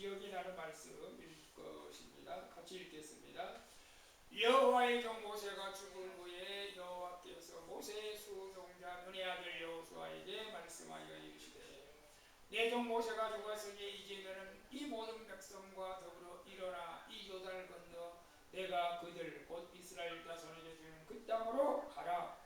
기억이 나는 말씀 읽을 것입니다. 같이 읽겠습니다. 여호와의 종 모세가 죽은 후에 여호와께서 모세의 수종자 눈의 아들 여호수아에게 말씀하여 이르시되 내 종 모세가 죽었으니 이제 너는 이 모든 백성과 더불어 일어나 이 요단을 건너 내가 그들 곧 이스라엘 자손에게 주는 그 땅으로 가라.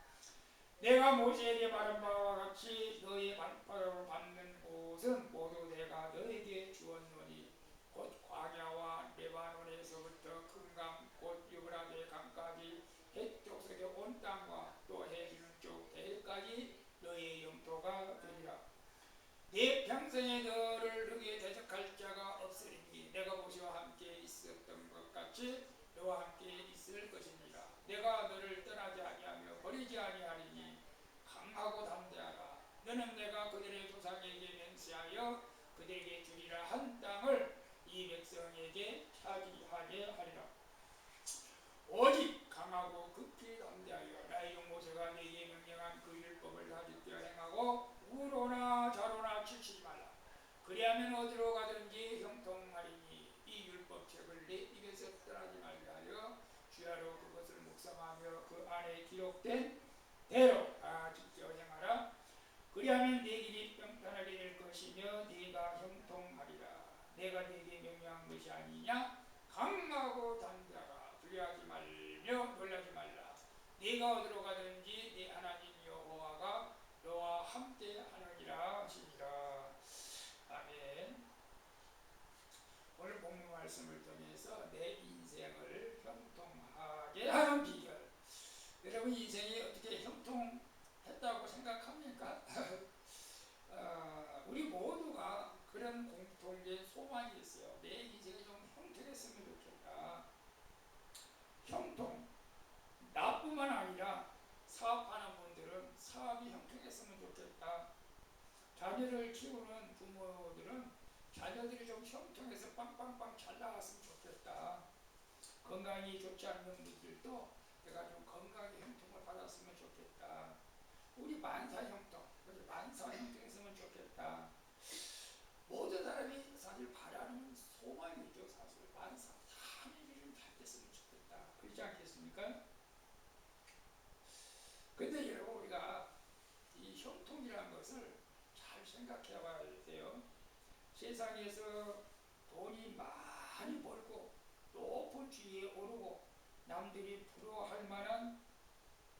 내가 모세에게 말한 바와 같이 너의 발바닥으로 밟는 곳은 모두 내가 너에게 주었노니 곧 광야와 레바논에서부터 금강 곧 유브라데 강까지 해쪽석의 온 땅과 또 해지는 쪽 대해까지 너의 영토가 되리라. 네 평생에 너를 흙에 대적할 자가 없으리니 내가 모세와 함께 있었던 것 같이 너와 함께 있을 것이니라. 내가 너를 떠나지 아니하며 버리지 아니하리니 강하고 담대하라. 너는 내가 그들의 조상에게 맹세하여 그들에게 주리라 한 땅을 이 백성에게 차지하게 하리라. 오직 강하고 극히 담대하여 나의 종 모세가 네게 명령한 그 율법을 다 지켜 행하고 우로나 좌로나 치지 말라. 그리하면 어디로 가든지 형통하리니 이 율법책을 내 입에서 떠나지 말게 하여 주야로 그것을 묵상하며 그 안에 기록된 대로 다 지켜 행하라. 그리하면 네 길이 평탄하게 될 것이며 네가 형통하리라. 내가 네게 명령한 것이 아니냐. 강하고 담대하라. 두려워하지 말며 놀라지 말라. 네가 어디로 가든지 네 하나님 여호와가 너와 함께 하느니라 하시니라. 아멘. 오늘 본문 말씀을 통해서 내 인생을 형통하게 하는 비결. 여러분 인생이 어떻게 형통했다고 생각합니까? 우리 모두가 그런 공통된 소망이 있어요. 내 인생이 좀 형통했으면 좋겠다. 형통. 나뿐만 아니라 사업하는 분들은 사업이 형통했으면 좋겠다. 자녀를 키우는 부모들은 자녀들이 좀 형통해서 빵빵빵 잘 나갔으면 좋겠다. 건강이 좋지 않는 분들도 내가 좀 건강의 형통을 받았으면 좋겠다. 우리 만사 형통, 만사 형통했으면 좋겠다. 모든 사람이 사실 바라는 소망이죠. 사실 만사 하늘이 좀 잘 됐으면 좋겠다. 그렇지 않겠습니까? 근데 여러분 우리가 이 형통이라는 것을 잘 생각해 봐야 돼요. 세상에서 돈이 많이 벌고 높은 지위에 오르고 남들이 부러워할 만한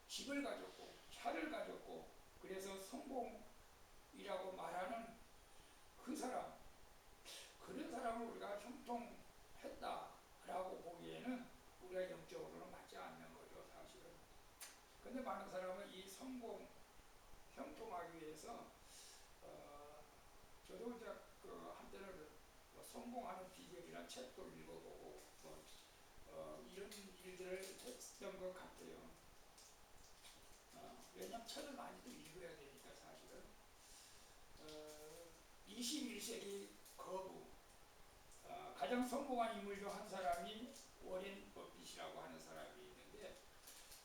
집을 가졌고 차를 가졌고 그래서 성공이라고 말하는 그 사람, 그런 사람을 우리가 형통했다라고 보기에는 우리가 영적으로는 맞지 않는 거죠, 사실은. 근데 많은 사람은 이 성공, 형통하기 위해서 저도 이제 그 한때는 뭐 성공하는 비결이라는 책도 읽어보고 이런 일들을 했던 것 같아요. 왜냐하면 책을 많이도 읽어야 되니까 사실은. 21세기 거부 가장 성공한 인물 중 한 사람이 워렌 버핏이라고 하는 사람이 있는데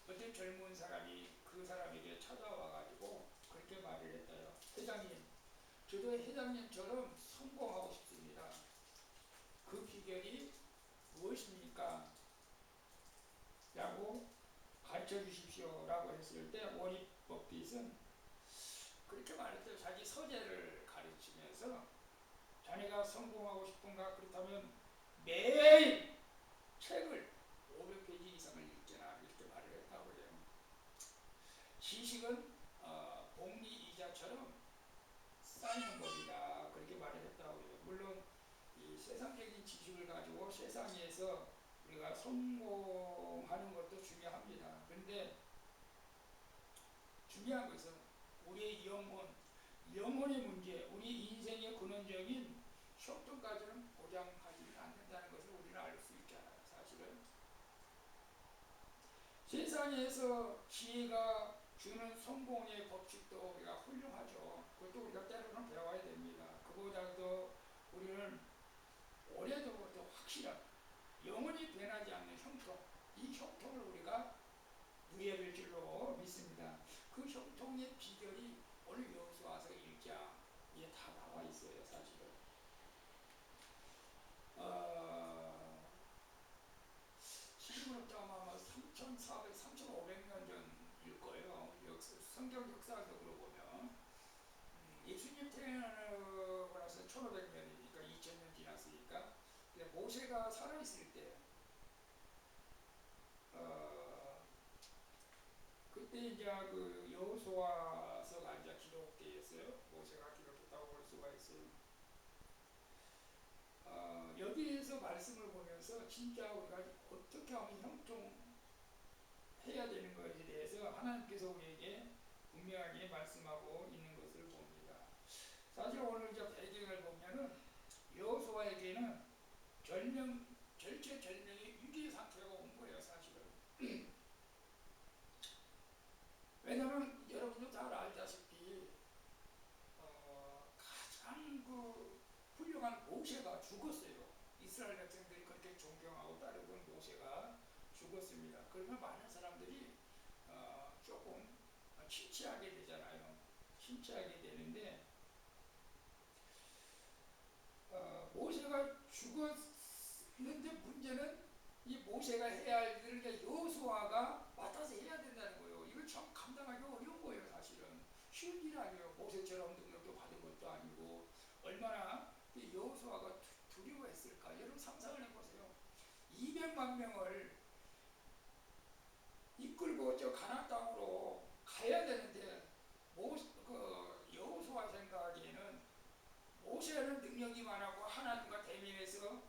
어떤 젊은 사람이 그 사람에게 찾아와가지고 그렇게 말을 했어요. 회장님, 저도 회장님처럼 성공하고 싶습니다. 그 비결이 무엇입니까? 라고 가르쳐 주십시오 라고 했을 때 워렌 버핏은 그렇게 말했대요. 자기 서재를 가르치면서 자네가 성공하고 싶은가? 그렇다면 매일 책을 500페이지 이상을 읽잖아. 이렇게 말을 했다고 해요. 지식은 복리 이자처럼 쌓이는 법이다. 그렇게 말을 했다고 해요. 물론 이 세상적인 지식을 가지고 세상에서 우리가 성공하는 것도 중요합니다. 그런데 중요한 것은 우리의 영혼의 문제, 우리 인생의 근원적인 형통까지는 보장하지 않는다는 것을 우리는 알 수 있잖아요. 사실은 세상에서 지혜가 주는 성공의 법칙도 우리가 훌륭하죠. 그것도 우리가 때로는 배워야 됩니다. 그보다도 우리는 오래도록 확실한 영원히 변하지 않는 형통, 이 형통을 우리가 누려야 될 줄로 믿습니다. 그 형통의 비결이 오늘 여호수아서 1장에 다 나와 있어요. 사실은 성경 역사적으로 보면 예수님 태어나고 나서 1500년이니까 2000년 지났으니까 모세가 살아있을 때 그때 이제 그 여호수아서가 이제 기록되었어요. 모세가 기록했다고 볼 수가 있어요. 여기에서 말씀을 보면서 진짜 우리가 어떻게 하면 형통해야 되는 것에 대해서 하나님께서 우리에게 분명하게 말씀하고 있는 것을 봅니다. 사실 오늘 이제 배경을 보면은 여호수아에게는 절체절명의 위기 상태가 온 거예요, 사실은. 왜냐하면 여러분도 잘 알다시피 가장 그 훌륭한 모세가 죽었어요. 이스라엘 백성들이 그렇게 존경하고 따르던 모세가 죽었습니다. 그러면 많은 사람들이 조금 침체하게 되잖아요. 침체하게 되는데 모세가 죽었는데 문제는 이 모세가 해야 할 일을 여호수아가 맡아서 해야 된다는 거예요. 이거 참 감당하기 어려운 거예요. 사실은 쉬운 일 아니에요. 모세처럼 능력도 받은 것도 아니고 얼마나 여호수아가 두려워했을까. 여러분 상상을 해보세요. 200만 명을 이끌고 저 가나안 땅으로 가야 되는데 여호수아 생각하기에는 모세는 능력이 많았고 하나님과 대면해서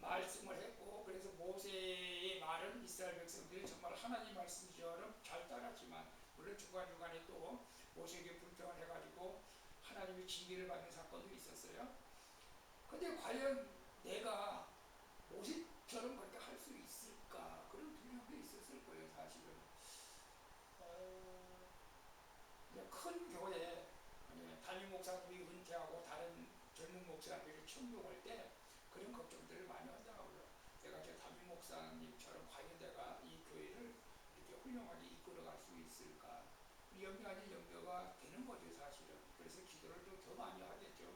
말씀을 했고 그래서 모세의 말은 이스라엘 백성들이 정말 하나님 말씀처럼 잘 따랐지만 물론 중간중간에 또 모세에게 불평을 해가지고 하나님의 징계를 받는 사건도 있었어요. 근데 과연 내가 모세처럼 그렇게 할 수 있을까? 그런 두려움도 있었을 거예요, 사실은. 큰 교회, 담임 목사님이 은퇴하고 다른 젊은 목사님들이 청동할 때 그런 걱정들을 많이 하더라고요. 내가 저 담임 목사님처럼 과연 내가 이 교회를 이렇게 훌륭하게 이끌어갈 수 있을까? 염려 아닌 염려가 되는 거죠, 사실은. 그래서 기도를 좀 더 많이 하겠죠.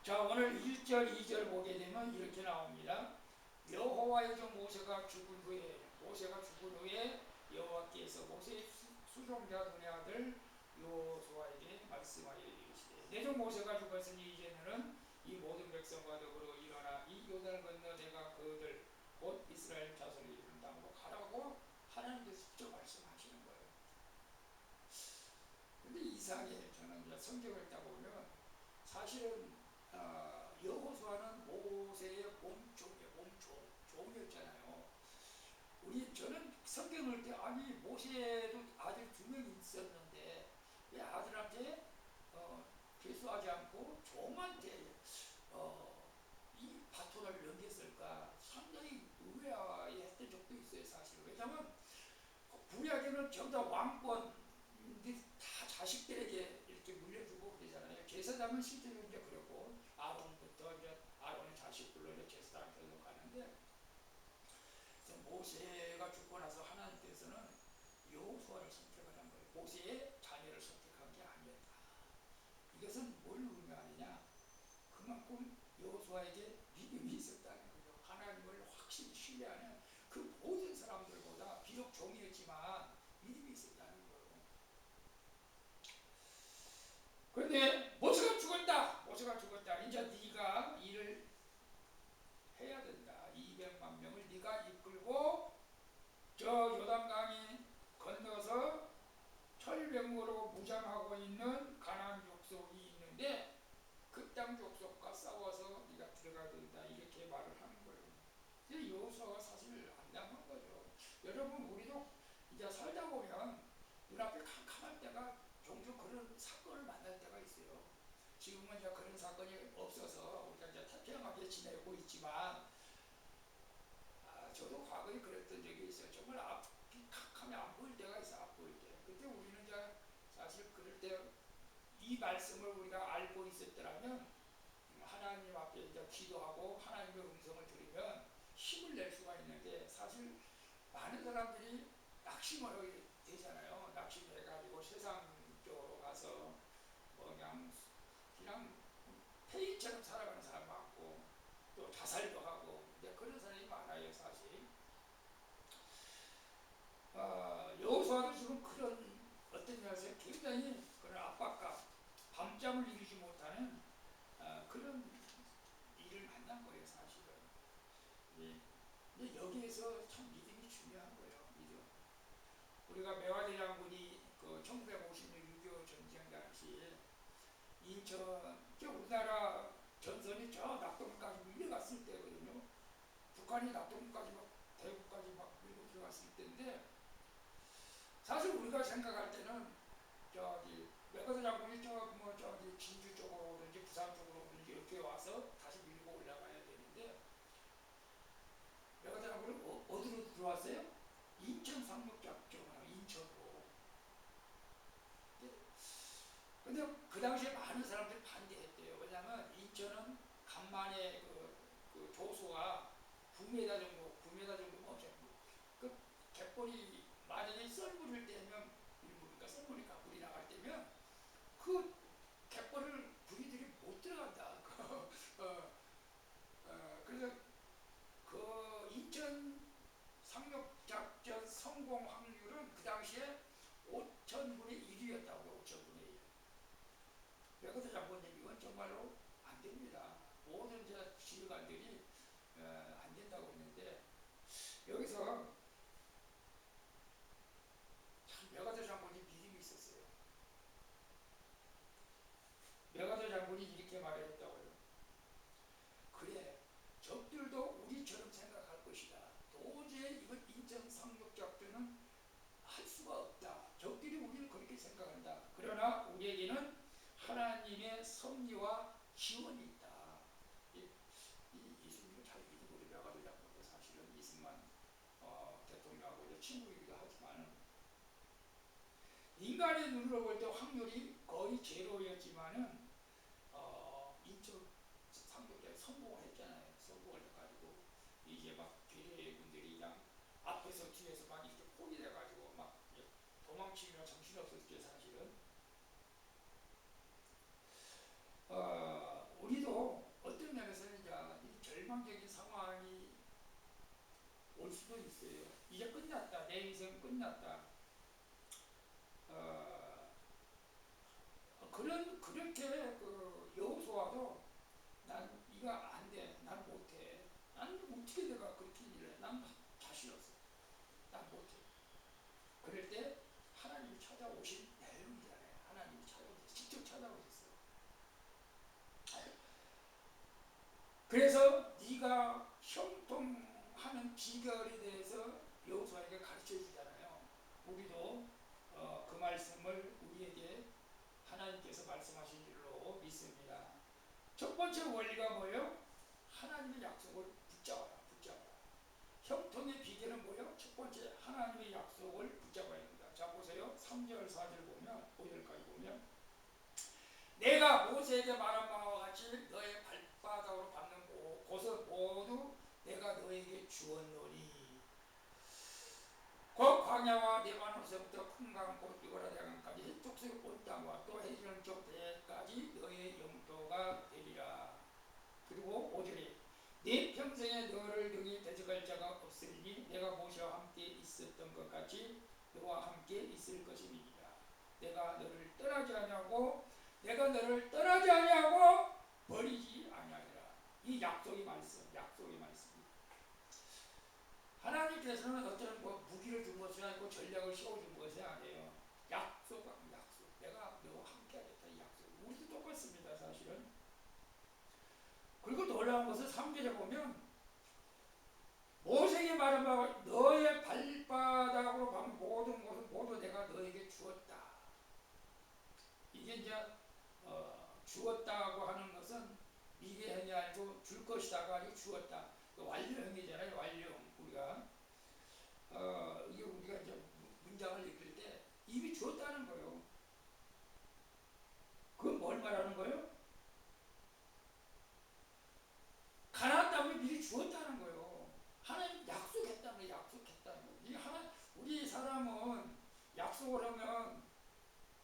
자, 오늘 1절, 2절 보게 되면 이렇게 나옵니다. 여호와의 종 모세가 죽은 후에 여호와께서 모세의 수종자 눈의 아들 여호수아에게 말씀하여 이르시되 내 종 모세가 죽었으니 이제는 이 모든 백성과 더불어 일어나 이 요단을 건너 내가 그들 곧 이스라엘 자손을 이루는 땅으로 가라고 하나님께서 직접 말씀하시는 거예요. 근데 이상해. 저는 이제 성경을 읽다 보면 사실은 여호수아는 모세의 종이었잖아요. 저는 성경을 때 아니 모세도 아들 2명 있었는데 왜 아들한테 계수하지 않고 종한테 이 바톤을 넘겼을까 상당히 의아해했던 적도 있어요, 사실. 왜냐하면 구약에는 전부 다 왕권 다 자식들에게 이렇게 물려주고 그러잖아요. 제사장은 실제로 이제 그렇고 아론부터 이제 아론의 자식들로 이제 제사장들로 가는데 모세가 죽고 나서 하나님께서는 여호수아를 선택을 한 거예요. 모세의 자녀를 선택한 게 아니었다. 이것은 뭘 의미하느냐? 그만큼 여호수아에게 믿음이 있었다는 거죠. 하나님을 확실히 신뢰하는 그 모든 사람들보다 비록 종이었지만 믿음이 있었다는 거예요. 그런데 모세가 죽었다. 이제 네가 일을 해야 된다. 200만 명을 네가 이끌고 저 요단강이 건너서 철병으로 무장하고 있는 가나안 족속이 있는데 그 땅 족속과 싸워서 네가 들어가야 된다. 이렇게 말을 하는 거예요. 여호수아가 사실 안 당한 거죠. 여러분 우리도 이제 살다 보면 눈앞에 캄캄할 때가 종종 그런 사건을 만날 때가 있어요. 지금은 이제 그런 사건이 없어서 우리가 이제 태평하게 지내고 있지만 저도 과거에 그랬던 적이 있어요. 정말 캄캄해 안 보일 때가 있어, 안 보일 때. 그때 우리는 이제 사실 그럴 때 이 말씀을 우리가 알고 있었더라면 하나님 앞에 이제 기도하고 하나님의 음성을 들으면 힘을 낼 수가 있는데 사실 많은 사람들이 낙심을 하게 되잖아요. 낙심해가지고 세상 쪽으로 가서 그냥 폐인처럼 살아가는 사람 많고 또 자살도 하고 그런 사람이 많아요, 사실. 여호수아 상당히 그런 압박감, 밤잠을 이루지 못하는 그런 일을 만난 거예요, 사실은. 예. 근데 여기에서 참 믿음이 중요한 거예요, 믿음. 우리가 매화대 장군이 그 1950년 6.25 전쟁 당시에 인천, 우리나라 전선이 저 낙동까지 밀려갔을 때거든요. 북한이 낙동까지 막 대구까지 막 밀고 들어갔을 때인데, 사실 우리가 생각할 때는 저기 매화대 장군이 저기 진주 쪽으로 오든지 부산 쪽으로 오든지 이렇게 와서 다시 밀고 올라가야 되는데, 매화대 장군이 어디로 들어왔어요? 인천 상륙작전하고 인천으로. 근데 그 당시에 많은 사람들이 반대했대요. 왜냐하면 인천은 간만에 그 조수가 9m 정도, 9m 정도 멈춰요. 그 갯벌이 만약에 썰물을 떼면, 일부니까 썰물이 가물이 나갈 때면 그 갯벌을 부리들이 못 들어간다. 그래서 그 인천 상륙작전 성공 확률은 그 당시에 5,000분의 1이었다고요. 5,000분의 1. 매화대 장군님, 이건 정말로 안 됩니다. 모든 지휘관들이 안 된다고 했는데, 여기서 참 매화대 장군이 믿음이 있었어요. 매화대 장군이 이렇게 말했다고요. 그래, 적들도 우리처럼 생각할 것이다. 도저히 이번 인천 상륙작전은 할 수가 없다. 적들이 우리를 그렇게 생각한다. 그러나 우리에게는 하나님의 섭리와 지원이 있다. 이승민을 잘 믿고 우리 매화대 장군도 사실은 이승만 대통령하고 이제 친구이기도 하지만, 인간의 눈으로 볼 때 확률이 거의 제로였지만은 인천 상륙작에 성공을 했잖아요. 성공을 해가지고 이제 막 괴뢰군들이 그냥 앞에서 뒤에서 막 이렇게 포위돼가지고 막 도망치기가 정신없었죠, 사실은. 우리도 어떤 면에서는 이제 이 절망적인 상황이 올 수도 있어요. 이제 끝났다, 내 인생 끝났다. 어, 그렇게 그 여호수아도 난 이거 안 돼, 난 못해, 난 어떻게 내가 그렇게 일해, 난 자신 없어, 난 못해. 그럴 때 하나님이 찾아오신 내용이잖아요. 하나님이 찾아오셨어요. 직접 찾아오셨어요. 그래서 네가 형통하는 비결에 대해서 여호수아에게 가르쳐 주잖아요. 우리도 그 말씀을 우리에게 하나님께서 말씀하신 줄로 믿습니다. 첫 번째 원리가 뭐예요? 하나님의 약속을 붙잡아라, 붙잡아라. 형통의 비결은 뭐예요? 첫 번째, 하나님의 약속을 붙잡아야 합니다. 자, 보세요. 3절, 4절 보면, 5절까지 보면, 내가 모세에게 말한 바와 같이 너의 발바닥으로 밟는 곳은 모두 내가 너에게 주었노니, 곧 광야와 레바논에서부터 큰 강 곧 유브라데 강까지 해쪽의 온 땅과 또 해지는 쪽까지 너의 영토가 되리라. 그리고 5절에 네 평생에 너를 등에 대적할 자가 없으리니 내가 모세와 함께 있었던 것 같이 너와 함께 있을 것임이니라. 내가 너를 떠나지 아니하고 내가 너를 떠나지 아니하고 버리지 아니하리라. 이 약속의 말씀, 약속의 말씀입니다. 하나님께서는 어떤 무기를 준 것이 아니고 전략을 세워준 것이 아니에요. 약속하고 약속. 내가 너와 함께 하겠다, 이 약속. 우리도 똑같습니다, 사실은. 그리고 놀라운 것은 3절에 보면 모세에게 말한 바와 너의 발바닥으로 밟은 모든 것은 모두 내가 너에게 주었다. 이게 이제 주었다고 하는 것은 미래형이 아니고 줄 것이다가 아니고 주었다. 완료형이잖아요. 완료형. 이게 우리가 이제 문장을 읽을 때 이미 주었다는 거예요. 그건 뭘 말하는 거예요? 가나안 땅을 미리 주었다는 거예요. 하나님 약속했다는 거예요. 약속했다는 거예요. 이 우리 사람은 약속을 하면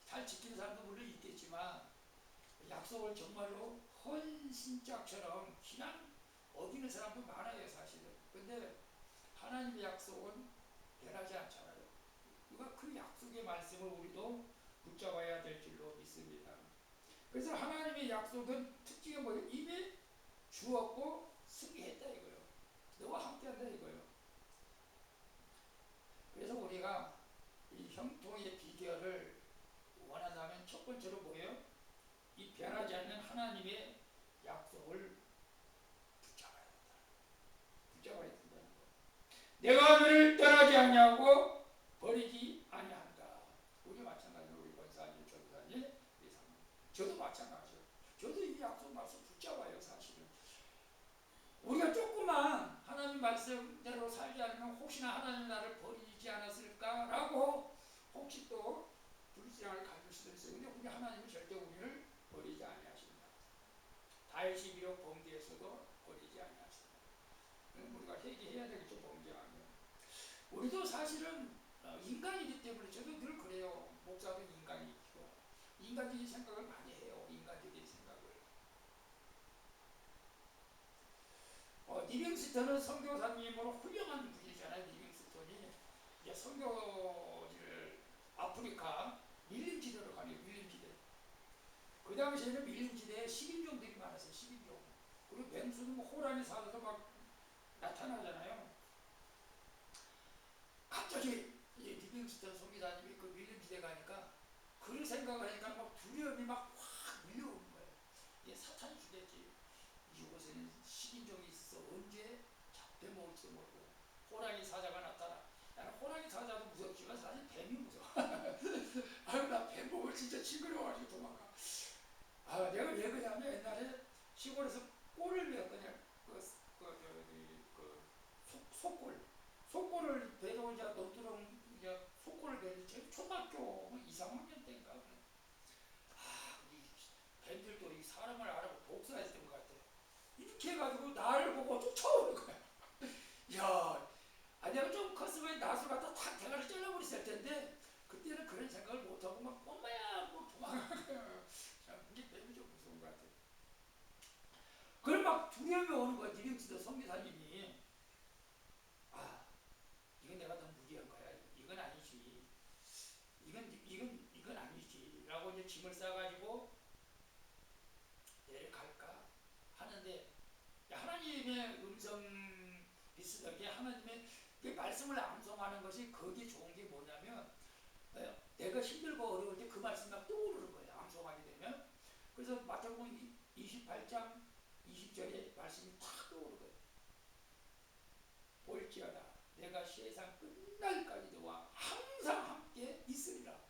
잘 지키는 사람도 물론 있겠지만 약속을 정말로 헌신짝처럼 그냥 어기는 사람도 많아요, 사실은. 근데 하나님의 약속은 변하지 않잖아요. 그러니까 그 약속의 말씀을 우리도 붙잡아야 될 줄로 믿습니다. 그래서 하나님의 약속은 특징이 뭐예요? 이미 주었고 승리했다 이거예요. 너와 함께한다 이거예요. 그래서 우리가 이 형통의 비결을 원한다면 첫 번째로 뭐예요? 이 변하지 않는 하나님의 약속을 붙잡아야 된다. 붙잡아야 된다는 거. 내가 너를 떠나지 않냐고 버리지 아니한다. 우리 마찬가지로 우리 권사님, 전사님, 저도 마찬가지예요. 저도 이 약속 말씀 붙잡아요. 사실은 우리가 조금만 하나님 말씀대로 살지 않으면 혹시나 하나님 나를 버리지 않았을까라고 혹시 또 불신앙을 가질 수도 있어요. 근데 우리 하나님은 절대 우리를 버리지 아니하십니다. 다윗이 비록 범죄에서도 버리지 아니하십니다. 우리가 회개해야 되겠죠. 범죄하면 우리도 사실은 인간이기 때문에 저도 늘 그래요. 목사도 인간이고 인간적인 생각을 많이 해요. 인간적인 생각을. 리빙스턴은 선교사님으로 훌륭한 분이잖아요. 리빙스턴이 이제 선교지를 아프리카 밀림지대로 가요. 밀림지대. 그 당시에는 밀림지대에 식인종들이 많았어요. 식인종. 그리고 맹수는 뭐 호랑이 사자도 막 나타나잖아요. 갑자기 이 리빙스턴 선교사님이 그 밀림지대 가니까 그 생각을 하니까 막 두려움이 막 확 밀려오는 거예요. 이게 사탄이 주겠지. 이곳에는 식인종이 있어 언제 잡혀먹을지 모르고 호랑이 사자가 나타나. 나는 호랑이 사자도 무섭지만 사실 뱀이 무서워. 아유 나 뱀 보면 진짜 징그러워가지고 도망가. 내가 왜 그러냐면 옛날에 시골에서 꼴을 배웠거든요. 속골을 배도 이제 논두렁 이제 속골을 배는지 초등학교 2, 3학년 때인가. 이 뱀들도 이 사람을 알아보고 독사했던 것 같아요. 이렇게 해가지고 나를 보고 쫓아오는 거야. 야, 내가 좀 컸으면 나술 갖다 탁 대가리 잘라버렸을 텐데 그때는 그런 생각을 못하고 막 엄마야 하고 도망가는 거야. 이게 뱀이 좀 무서운 것 같아요. 그럼 막 두려움이 오는 거야. 리빙스턴 선교사님이 이건 내가 너무 무리한 거야. 이건 아니지. 이건 아니지. 라고 이제 짐을 싸가지고 내려갈까 하는데 하나님의 음성 비슷하게 하나님의 말씀을 암송하는 것이 거기 좋은 게 뭐냐면 내가 힘들고 어려울 때 그 말씀이 막 떠오르는 거예요. 암송하게 되면. 그래서 마태복음 28장 20절에 말씀이 탁 떠오르는 거예요. 볼지어다 내가 세상 끝날까지 너와 항상 함께 있으리라.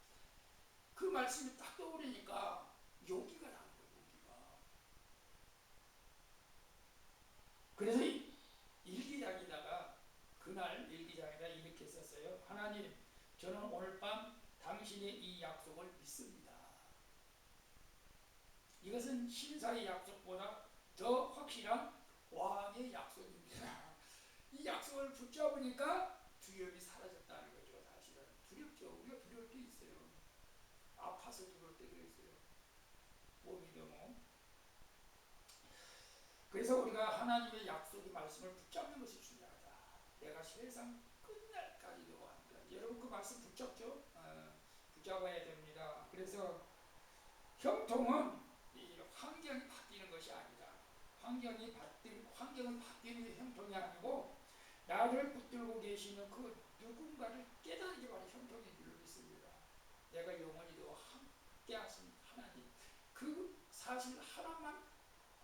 그 말씀이 딱 떠오르니까 용기가 나는 거예요. 용기가. 그래서 일기장에다가 그날 일기장에다 이렇게 썼어요. 하나님, 저는 오늘 밤 당신의 이 약속을 믿습니다. 이것은 신사의 약속보다 더 확실한 왕의 약속입니다. 이 약속을 붙잡으니까 두려움이 사라졌다는 거죠. 사실은 두렵죠. 우리가 두려울 때 있어요. 아파서 두려울 때도 있어요. 몸이 너무. 그래서 우리가 하나님의 약속의 말씀을 붙잡는 것이 중요하다. 내가 세상 끝날까지 너와 함께. 여러분 그 말씀 붙잡죠? 붙잡아야 됩니다. 그래서 형통은 이 환경이 바뀌는 것이 아니다. 환경이 바뀌는 게 형통이 아니고 나를 붙들고 계시는 그 누군가를 깨닫는 게 바로 형통인 줄로 믿습니다. 내가 영원히 너와 함께 하신 하나님. 그 사실 하나만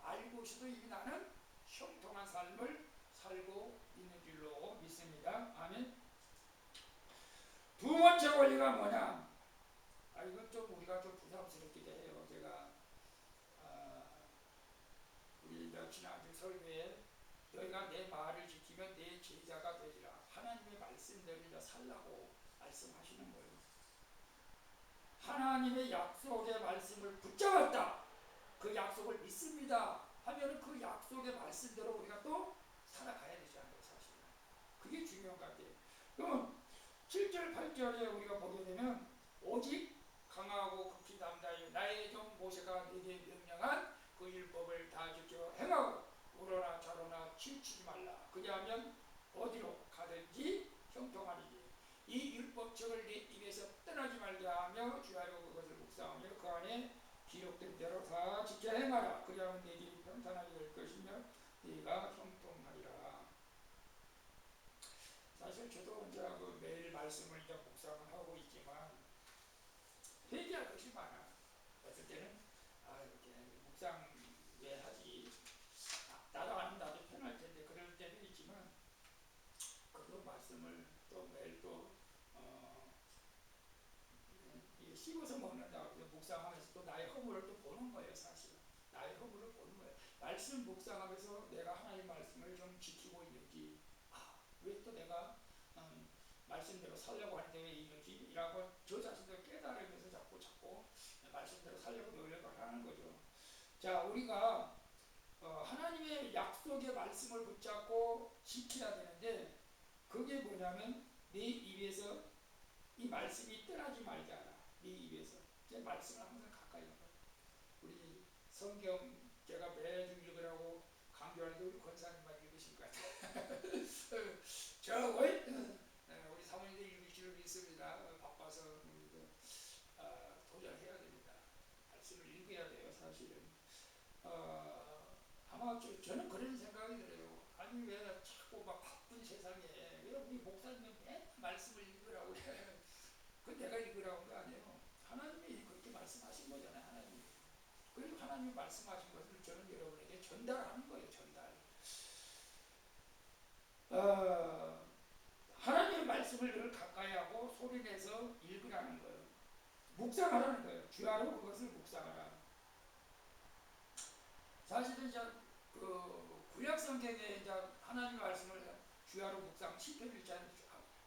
알고 있어도 이미 나는 형통한 삶을 살고 있는 줄로 믿습니다. 아멘. 두 번째 원리가 뭐냐? 이건 좀 우리가 좀 부담스럽기도 해요. 제가 우리 지난주 설교에 너희가 내 말을 지키면 내 제자가 되리라. 하나님의 말씀대로 살라고 말씀하시는 거예요. 하나님의 약속의 말씀을 붙잡았다. 그 약속을 믿습니다. 하면 그 약속의 말씀대로 우리가 또 살아가야 되지 않아요. 사실은. 그게 중요한 것 같아요. 그러면 7절 8절에 우리가 보게 되면 오직 강하고 극히 담대하여 나의 종 모세가 네게 명령한 그 율법을 다 지켜 행하고 우러나 좌로나 치우치지 말라. 그리하면 어디로 가든지 형통하리니 이 율법책을 네 입에서 떠나지 말게 하며 주야로 그것을 묵상하며 그 안에 기록된 대로 다 지켜 행하라. 그리하면 네 길이 평탄하게 될 것이며 네가 형통하리라. 사실 저도 이제 그 매일 말씀을 이제 묵상을 하고 있지만 회개할 것이 많아. 어떨 때는 이렇게 묵상 왜 하지? 나도 아는 나도 편할 텐데 그럴 때도 있지만 그래도 말씀을 또 매일 또 씹어서 먹는다. 묵상하면서 또 나의 허물을 또 보는 거예요. 사실은 나의 허물을 보는 거예요. 말씀 묵상하면서 내가 하나님 말씀을 좀 지키고 있는지, 왜 또 내가 말씀대로 살려고 하는데 왜 이러지? 라고 저 자신도 깨달으면서 자꾸 말씀대로 살려고 노력을 하는 거죠. 자, 우리가 하나님의 약속의 말씀을 붙잡고 지켜야 되는데 그게 뭐냐면 내 입에서 이 말씀이 떠나지 말게 하라. 네 입에서. 제 말씀을 항상 가까이 하라. 우리 성경 제가 매주 읽으라고 강조하는데 우리 권사님만 읽으신 것 같아요. 저 우리 사모님도 읽으시는 믿습니다. 바빠서 우리도 도전해야 됩니다. 말씀을 읽어야 돼요. 사실은 아마 저는 그런 생각이 들어요. 아니 왜 자꾸 막 바쁜 세상에 왜 우리 목사님은 맨날 말씀을 읽으라고 해. 그 내가 읽으라고 한 거 아니에요. 하나님이 그렇게 말씀하신 거잖아요. 하나님이. 그래서 하나님이 말씀하신 것을 저는 여러분에게 전달하는 거예요. 전달. 하나님의 말씀을 늘 가까이 하고 소리내서 읽으라는 거예요. 묵상하라는 거예요. 주야로 그것을 묵상하라. 사실은 이제 그 구약 성경에 이제 하나님의 말씀을 주야로 묵상 10편 1장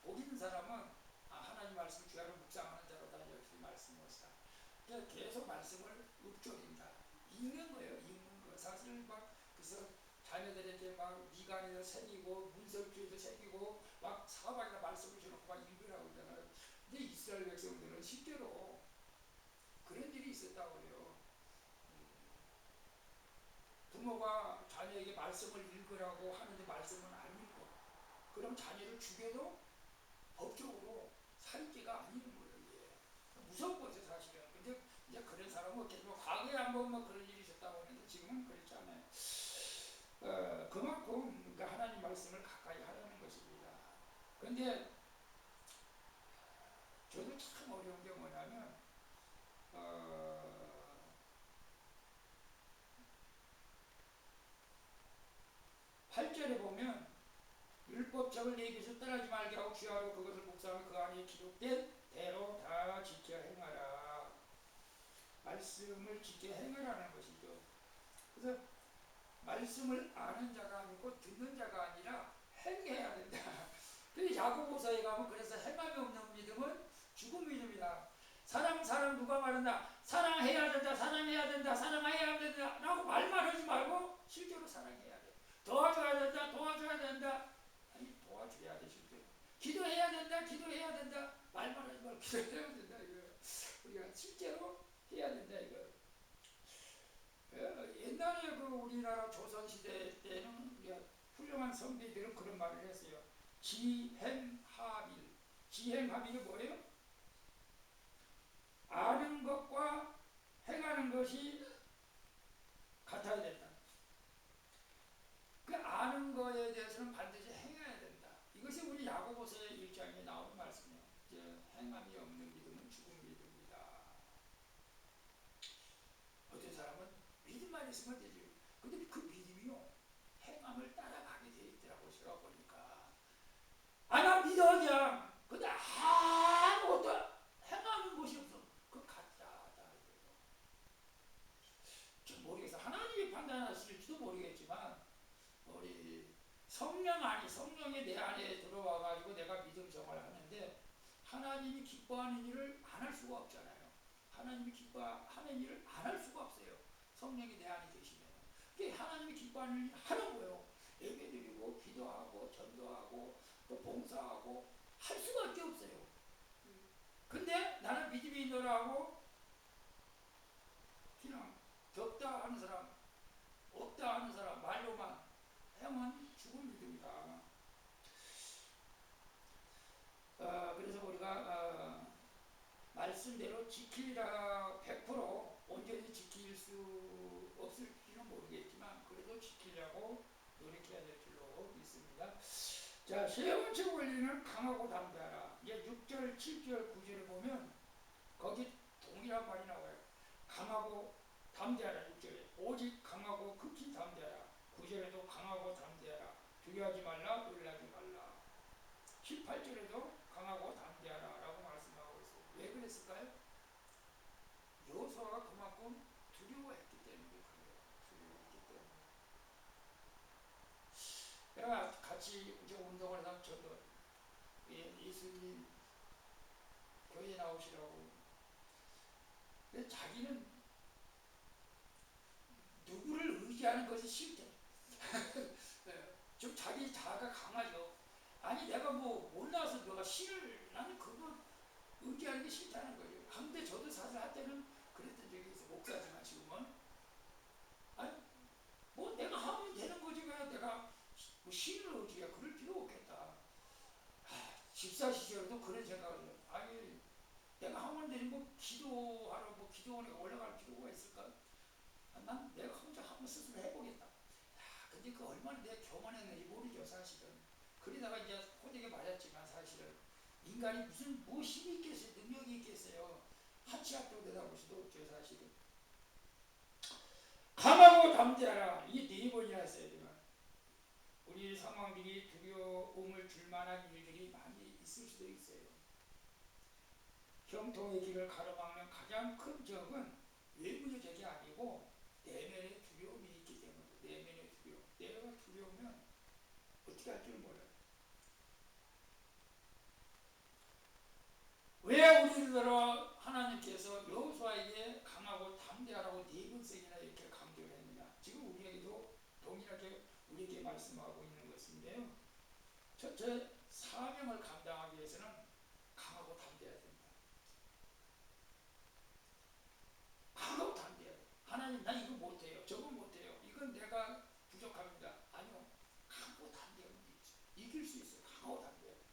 복 있는 사람은 하나님 말씀 주야로 묵상하는 자로다 이렇게 말씀하시다. 계속 말씀을 읊조린다. 읽는 거예요. 읽는 거. 사실 막 그래서 자녀들에게 막 미간에서 새기고 문설주에서 새기고 막 사방에다 말씀을 줘놓고 막 읽으라고 그러잖아요. 근데 이스라엘 백성들은 실제로 그런 일이 있었다고 해요. 부모가 자녀에게 말씀을 읽으라고 하는데 말씀은 안 읽고 그럼 자녀를 죽여도 법적으로 살인죄가 아닌 거예요. 이게. 무서운 거죠 사실은. 근데 이제 그런 사람은 없겠지만 과거에 한번 뭐 그런 일이 있었다고 하는데 지금은 그렇지 않아요. 그만큼 그러니까 하나님 말씀을 가까이 하라는 것입니다. 그런데 저도 참 어려운 게 뭐냐면 8절에 보면 율법책을 내 입에서 떠나지 말게 하고 주야로 그것을 묵상하며 그 안에 기록된 대로 다 지켜 행하라. 말씀을 지켜 행하라는 것이죠. 그래서 말씀을 아는 자가 아니고 듣는 자가 아니라 행해야 된다. 근데 야고보서에 가면 그래서 행함이 없는 믿음은 죽은 믿음이다. 사랑 누가 말한다. 사랑해야 된다. 사랑해야 된다. 사랑해야 된다. 라고 말만 하지 말고 실제로 사랑해야 돼. 도와줘야 된다. 도와줘야 된다. 아니 도와줘야 돼 실제로. 기도해야 된다. 기도해야 된다. 말만 하지 말고 기도해야 된다. 이거 우리가 실제로 해야 된다. 이거. 옛날에 그 우리나라 조선시대 때는 우리가 훌륭한 선비들은 그런 말을 했어요. 지행합일. 지행합일이 뭐예요? 아는 것과 행하는 것이 같아야 된다. 그 아는 거에 대해서는 반드시 행해야 된다. 이것이 우리 야고보서의 1장에 나오는 말씀이에요. 행함이 없는 믿음은 죽은 믿음이다. 어떤 사람은 믿음만 있으면 되지. 근데 그 믿음이요 행함을 따라가게 돼 있더라고. 제가 보니까 나 믿어 그냥. 근데 아무것도 행하는 것이 없어. 그 가짜다 이거예요. 좀 모르겠어. 하나님이 판단하실지도 모르겠지만 우리 성령이 내 안에 들어와가지고 내가 믿음 생활을 하는데 하나님이 기뻐하는 일을 안 할 수가 없잖아요. 하나님이 기뻐하는 일을 안 할 수가 없어요. 성령이 내 안에 계시면. 그게 하나님이 기뻐하는 일을 하는 거예요. 예배드리고 기도하고 전도하고 또 봉사하고 할 수밖에 없어요. 근데 나는 믿음이 있노라고 그냥 덥다 하는 사람, 없다 하는 사람, 말로만 행은 죽은 믿음이다. 그래서 우리가 말씀대로 지키라 100% 온전히 지킬 수 없을지는 모르겠지만 그래도 지키려고 노력해야 될 줄로 믿습니다. 자, 세 번째 원리는 강하고 담대하라. 이제 6절, 7절, 9절에 보면 거기 동일한 말이 나와요. 강하고 담대하라. 6절에 오직 강하고 극히 담대하라. 9절에도 강하고 담대하라. 두려워하지 말라, 놀라지 말라. 18절에도 강하고 담대하라 라고 말씀하고 있어요. 왜 그랬을까요? 여호수아가 그만큼 두려워했기 때문에 그래요. 두려워했기 때문에. 내가 같이 이제 운동을 하면 저도 예수님 교회 나오시라고. 근데 자기는 누구를 의지하는 것이 싫대. 좀 자기 자아가 강하죠. 아니 내가 뭐 몰라서 너가 신을 나는 그거 의지하는 게 싫다는 거예요. 근데 저도 사실 한때는 그랬던 적이 있어요. 목사지만 지금은 아니 뭐 내가 하면 되는 거지 왜 내가 뭐 신을 의지해. 그럴 필요 없겠다. 집사 시절에도 그런 생각을 해요. 아니 내가 하면 되는 뭐 기도하러 뭐 기도원에 올라갈 필요가 있을까? 난 내가 혼자 한번 스스로 해보겠다. 근데 그 얼마나 내가 교만했는지 모르죠 사실은. 그러다가 이제 호되게 맞았지만 사실은 인간이 무슨 뭐 힘이 있겠어요, 능력이 있겠어요. 한 치 앞도 내다볼 수도 없죠 사실은. 강하고 담대하라. 이게 4번이나 했어요. 제가 우리 상황들이 두려움을 줄 만한 일들이 많이 있을 수도 있어요. 형통의 길을 가로막는 가장 큰 적은 외부의 적이 아니고 내면의 두려움이 있기 때문에. 내면의 두려움. 내가 두려우면 어떻게 할 줄 몰라요. 왜 우리들로 하나님께서 여호수아에게 강하고 담대하라고 4번씩이나 이렇게 강조를 했느냐. 지금 우리에게도 동일하게 우리에게 말씀하고 있는 것인데요. 첫째, 사명을 감당하기 위해서는 강하고 담대해야 됩니다. 강하고 담대해야 돼요. 하나님 나 이거 못해요. 저거 못해요. 이건 내가 부족합니다. 아니요. 강하고 담대하면 이길 수 있어요. 강하고 담대해야 돼요.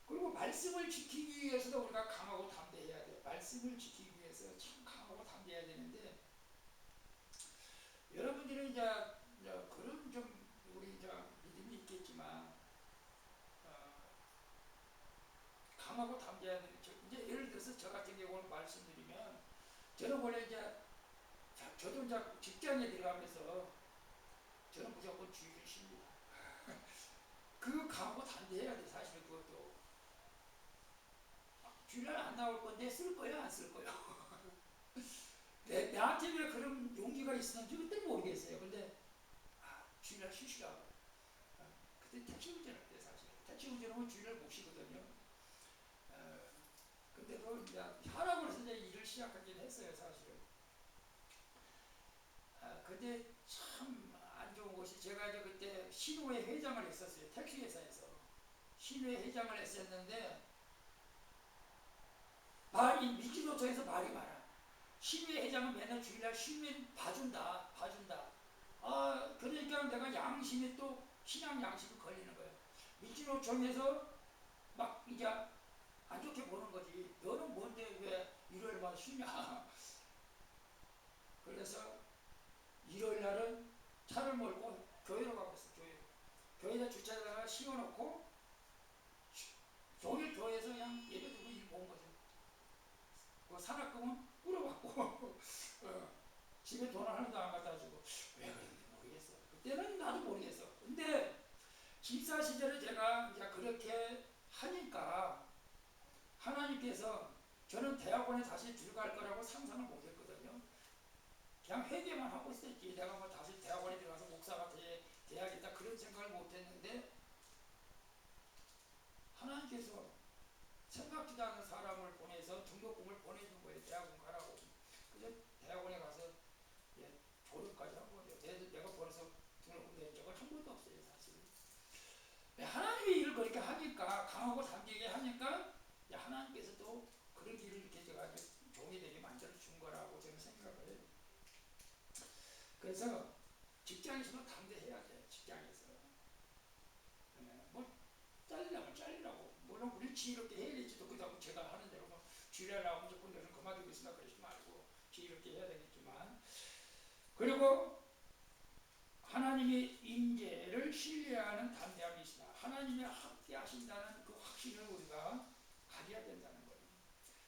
그리고 말씀을 지키기 위해서도 우리가 강하고 담대해야 돼요. 말씀을 지키기 위해서 참 강하고 담대해야 되는데 여러분들은 이제 그런 좀 우리 믿음이 있겠지만 강하고 담대해야 되는 이제 예를 들어서 저 같은 경우는 말씀드리면 저는 원래 이제 저도 이제 직장에 들어가면서 저는 무조건 주의를 쉽니다. 그 강하고 담대해야 돼 사실은 그것도. 주일날 안 나올 건데 쓸 거야 안 쓸 거야. 나한테 왜 그런 용기가 있었는지 그때 모르겠어요. 근데 주일날 쉬시라고. 그때 택시 운전할 때 사실 택시 운전하면 주일날 못 쉬거든요. 근데도 이제 하라고 해서 이제 일을 시작하긴 했어요 사실은. 근데 참 안 좋은 것이 제가 이제 그때 신호회 회장을 했었어요. 택시 회사에서 신호회 회장을 했었는데 말이 미키노토에서 말이 많아. 신회 회장은 맨날 주일날 쉬면 봐준다. 그러니까 내가 양심이 또 신앙 양심이 걸리는 거예요. 미키노총에서 막 이제 안 좋게 보는 거지. 너는 뭔데 왜 일요일만 쉬냐. 그래서 일요일 날은 차를 몰고 교회로 가고 있어. 교회에다 주차장에다가 씌워놓고 종일 교회에서 그냥 예배 드리고 일 본 거죠. 그 산악금은 뿌려받고 집에 돈 하나도 안 갖다 주고. 왜 그런지 모르겠어. 그때는 나도 모르겠어. 근데 집사 시절에 제가 이제 그렇게 하니까 하나님께서 저는 대학원에 다시 들어갈 거라고 상상을 못 했거든요. 그냥 회개만 하고 있었지. 내가 뭐 다시 대학원에 들어가서 목사가 돼야겠다 그런 생각을 못 했는데 하나님께서 생각지도 않은 사람을 보내서 등록금을 보내준 거예요. 대학원 가라고. 그래서 대학원에 가서 졸업까지 한 거죠. 내가 벌어서 등록금 낸 적은 한 번도 없어요 사실. 하나님의 일을 그렇게 하니까 강하고 담대하게 하니까 하나님께서도 그런 길을 이렇게 제가 종이 되게 만들어 준 거라고 저는 생각을 해요. 그래서 직장에서도 담대해야 돼. 직장에서 뭐 잘리라고 물론 우리 지혜롭게 해야겠지도. 그다음 제가 하는 대로 뭐 지뢰라고 무조건 너는 그만두겠습니다 그러지 말고 지혜롭게 해야 되겠지만, 그리고 하나님의 인재를 신뢰하는 담대함이 있으나 하나님이 함께 하신다는 그 확신을 우리가 가져야 된다는 거예요.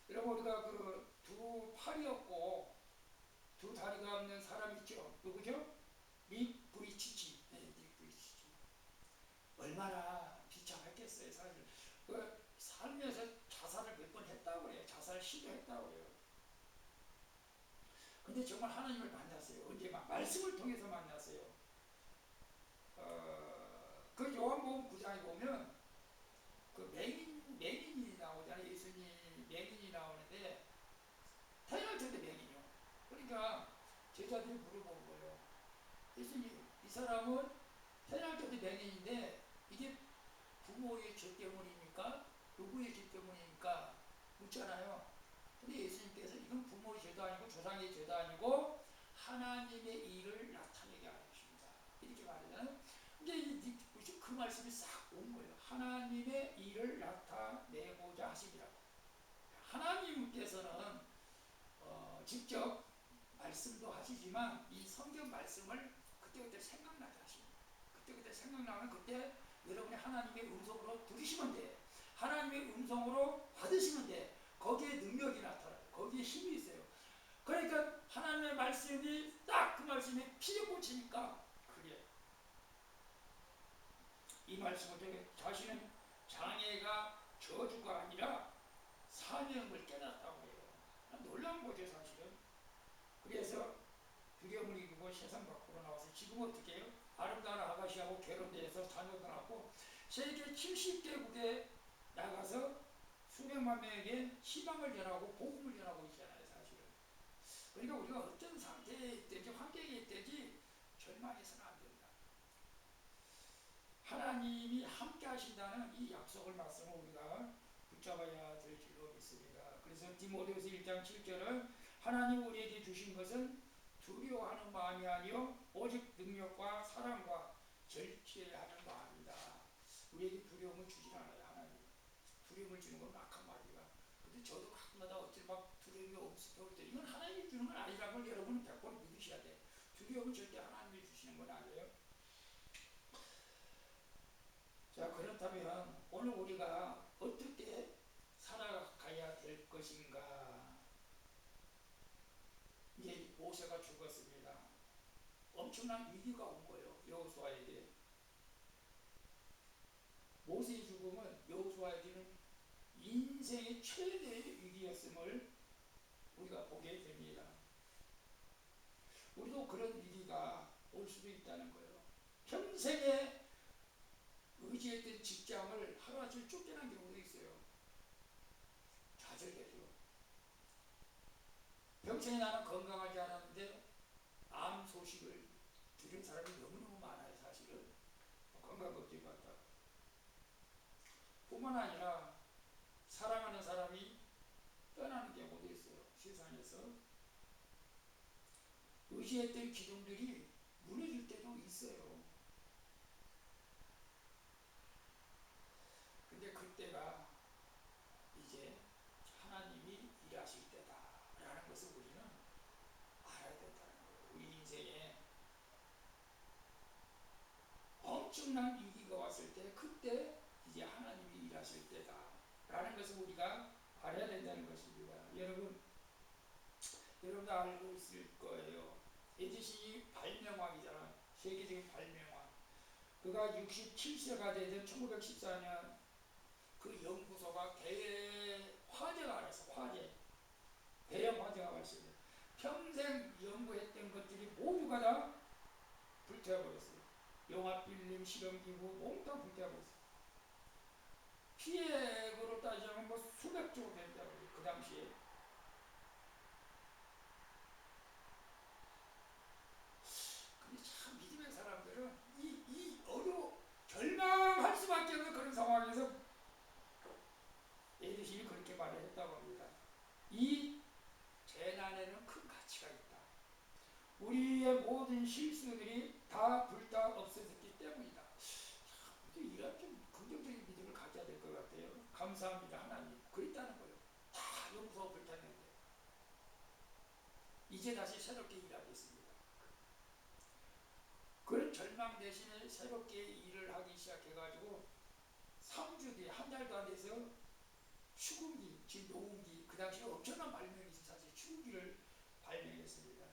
여러분, 우리가 그 두 팔이 없고 두 다리가 없는 사람 있죠? 누구죠? 닉 브이치치. 네, 닉 브이치치. 얼마나 비참했겠어요. 사실 그 살면서 자살을 몇 번 했다고 그래요. 자살 시도했다고 그래요. 근데 정말 하나님을 만났어요. 언제? 말씀을 통해서 만났어요. 그 요한복음 9장에 보면 그 맹인이 나오잖아요. 예수님 맹인이 나오는데 태어날 텐데 맹인이요. 그러니까 제자들이 물어본 거예요. 예수님, 이 사람은 태어날 때도 맹인인데 이게 부모의 죄 때문입니까? 누구의 죄 때문입니까? 묻잖아요. 근데 예수님께서 이건 부모의 죄도 아니고 조상의 죄도 아니고 하나님의 일을 나타내게 하는 것입니다. 이렇게 말하잖아요. 이제 그 말씀이 싹 온 거예요. 하나님의 일을 나타내고자 하심이라고. 하나님께서는 직접 말씀도 하시지만 이 성경 말씀을 그때그때 생각나게 하십니다. 그때그때 생각나면 그때 여러분이 하나님의 음성으로 들으시면 돼. 하나님의 음성으로 받으시면 돼. 거기에 능력이 나타나요. 거기에 힘이 있어요. 그러니까 하나님의 말씀이 딱 그 말씀이 피에 꽂히니까 그게 이 말씀을 통해 자신은 장애가 저주가 아니라 사명을 깨닫다고 해요. 놀라운 거죠 사실은. 그래서 두려움을 이기고 세상 밖으로 나와서 지금 어떻게 해요? 아름다운 아가씨하고 결혼돼서 자녀도 낳고 세계 70개국에 나가서 수백만 명에게 희망을 전하고 복음을 전하고 있잖아요 사실은. 그러니까 우리가 어떤 상태에 있든지 환경에 있든지 절망해서는 안 된다. 하나님이 함께 하신다는 이 약속을 말씀을 우리가 붙잡아야 될 줄로 믿습니다. 그래서 디모데후서 1장 7절은 하나님 우리에게 주신 것은 두려워하는 마음이 아니요 오직 능력과 사랑과 절제하는 마음이다. 우리에게 두려움을 주지 않아요. 하나님 두려움을 주는 건 악한 말이야. 근데 저도 가끔마다 어찌 막 두려움이 없을 때 이건 하나님이 주는 건 아니라는 걸 여러분은 100번 믿으셔야 돼. 두려움은 절대 하나님이 주시는 건 아니에요. 자, 그렇다면 오늘 우리가 어떻게 살아가야 될 것인가? 이제 모세가 죽었습니다. 엄청난 위기가 온 거예요. 여호수아에게. 모세의 죽음은 여호수아에게는 인생의 최대의 위기였음을 우리가 보게 됩니다. 우리도 그런 위기가 올 수도 있다는 거예요. 평생에 의지했던 직장을 하루아침에 쫓겨난 경우도 있어요. 좌절되죠. 평생에 나는 건강하지 않았는데 암 소식을 들은 사람이 너무너무 많아요. 사실은 건강 걱정 같다. 뿐만 아니라 사랑하는 사람이 떠나는 경우도 있어요. 세상에서 의지했던 기둥들이 무너질 때도 있어요. 근데 그때가 이제 하나님이 일하실 때다라는 것을 우리는 알아야 된다는 거예요. 우리 인생에 엄청난 위기가 왔을 때 그때 이제 하나님이 일하실 때다라는 것을 우리가 알아야 된다는 것입니다. 여러분도 알고 있을 거예요. 에디슨이 발명왕이잖아. 세계적인 발명왕. 그가 67세가 되던 1914년 그 연구소가 대화재가 발생했어. 대형 화재가 발생했어요. 평생 연구했던 것들이 모두가 다 불태워버렸어요. 용합필름, 실험기구, 몽땅 불태워버렸어요. 피해액으로 따지자면 뭐 수백 조 된다고 해요. 그 당시에. 근데 참 믿음의 사람들은 이 절망할 수밖에 없는 그런 상황에서 에디슨이 그렇게 말을 했다고 합니다. 이 재난에는 큰 가치가 있다. 우리의 모든 실수들이 다 불타 없어졌기 때문이다. 이런 좀 긍정적인 믿음을 가져야 될 것 같아요. 감사합니다 하나님. 그랬다는 거예요. 다 용서 이제 다시 새롭게 일하겠습니다. 그런 절망 대신에 새롭게 일을 하기 시작해가지고 3주 뒤에, 한 달도 안 돼서 추궁기, 즉 노궁기, 그 당시에 엄청난 발명이 있어 사실 추궁기를 발명했습니다.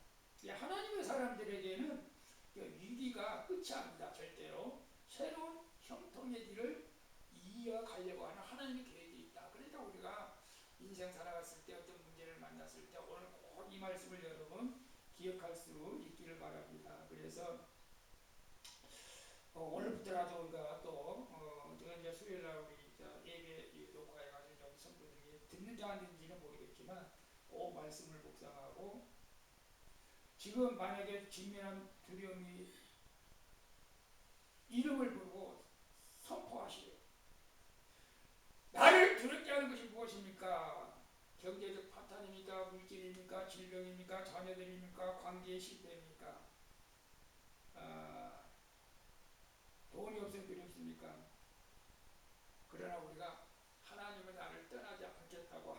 하나님의 사람들에게는 위기가 끝이 아니다. 절대로 새로운 형통의 길을 이어가려고 하는 하나님의 계획이 있다. 그러니까 우리가 인생 살아갔을 때 어떤 문제를 만났을 때 오늘 꼭 이 말씀을 여러분 기억할 수 있기를 바랍니다. 그래서 오늘부터라도 우리가 또 이제 수요일날 우리 예배 녹화해가지고 여기 성도들이 듣는지 안 듣는지는 모르겠지만 꼭 말씀을 묵상하고 지금 만약에 직면한 두려움이 이름을 부르고 선포하시오. 나를 두렵게 하는 것이 무엇입니까? 경제적 파탄입니까? 물질입니까? 질병입니까? 자녀들입니까? 관계의 실패입니까? 돈이 없으면 두렵습니까? 그러나 우리가 하나님은 나를 떠나지 않겠다고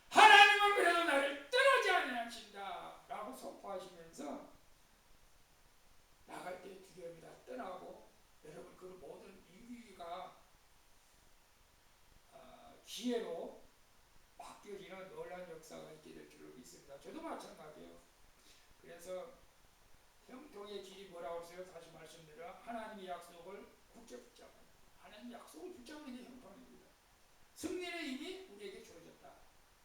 하나님은 그래도 나를 떠나지 않으신다 라고 선포하시면서 나갈 때 두려움이 다 떠나고 여러분 그 모든 위기가 기회로 바뀌어지는 놀라운 역사가 있게 될 줄로 믿습니다. 저도 마찬가지예요. 그래서 형통의 길이 뭐라고 했어요? 다시 말씀드려 하나님의 약속을 굳게 붙잡아요. 하나님의 약속을 붙잡는 게 형통입니다. 승리는 이미 우리에게 주어졌다.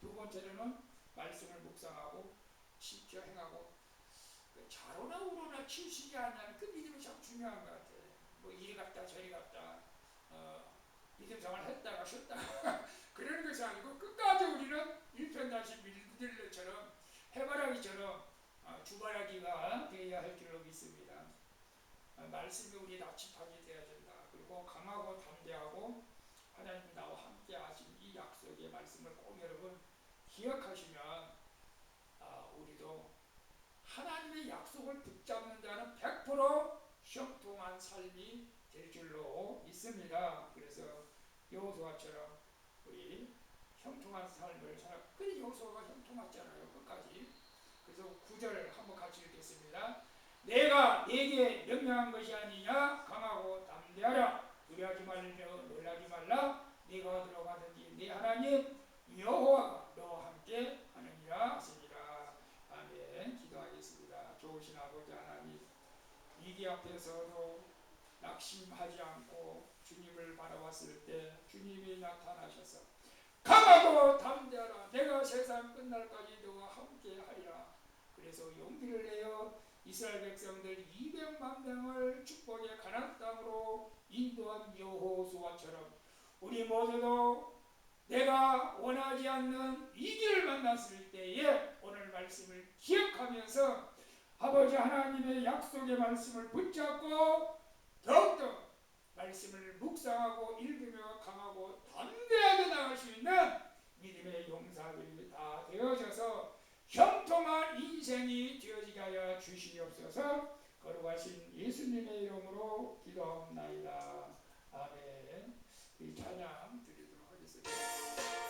두 번째로는 말씀을 묵상하고 지켜 행하고 좌로나 우로나 치우치지 않냐는 그 믿음이 참 중요한 것 같아요. 뭐 이리 갔다 저리 갔다 믿음 생활 했다가 쉬었다가 그러는 것이 아니고 끝까지 우리는 일편단심 밀들레처럼 해바라기처럼 주바라기가 되어야 할 줄로 믿습니다. 말씀이 우리 나침반이 되어야 된다. 그리고 강하고 담대하고 하나님이 나와 함께 하신 이 약속의 말씀을 꼭 여러분 기억하시면 우리도 하나님의 약속을 붙잡는 자는 100% 형통한 삶이 될 줄로 믿습니다. 그래서 여호수아처럼 우리 형통한 삶을 살아. 근데 여호수아가 형통했잖아요. 끝까지. 그래서 9절 한번 같이 읽겠습니다. 내가 네게 명령한 것이 아니냐? 강하고 담대하라. 두려워하지 말며 놀라지 말라. 네가 어디로 가든지 네 하나님 여호와가 너와 함께 하느니라 하시니라. 아멘. 기도하겠습니다. 좋으신 아버지 하나님, 위기 앞에서도 낙심하지 않고 주님을 바라봤을 때 주님이 나타나셔서 강하고 담대하라. 내가 세상 끝날까지 너와 함께 하리라. 그래서 용기를 내어 이스라엘 백성들 200만 명을 축복의 가나안 땅으로 인도한 여호수아처럼 우리 모두도 내가 원하지 않는 위기를 만났을 때에 오늘 말씀을 기억하면서 아버지 하나님의 약속의 말씀을 붙잡고 더욱더 말씀을 묵상하고 읽으며 강하고 담대하게 나갈 수 있는 믿음의 용사들이 다 되어져서 형통한 인생이 되어지게 하여 주시옵소서. 거룩하신 예수님의 이름으로 기도하옵나이다. 아멘. 이 찬양 드리도록 하겠습니다.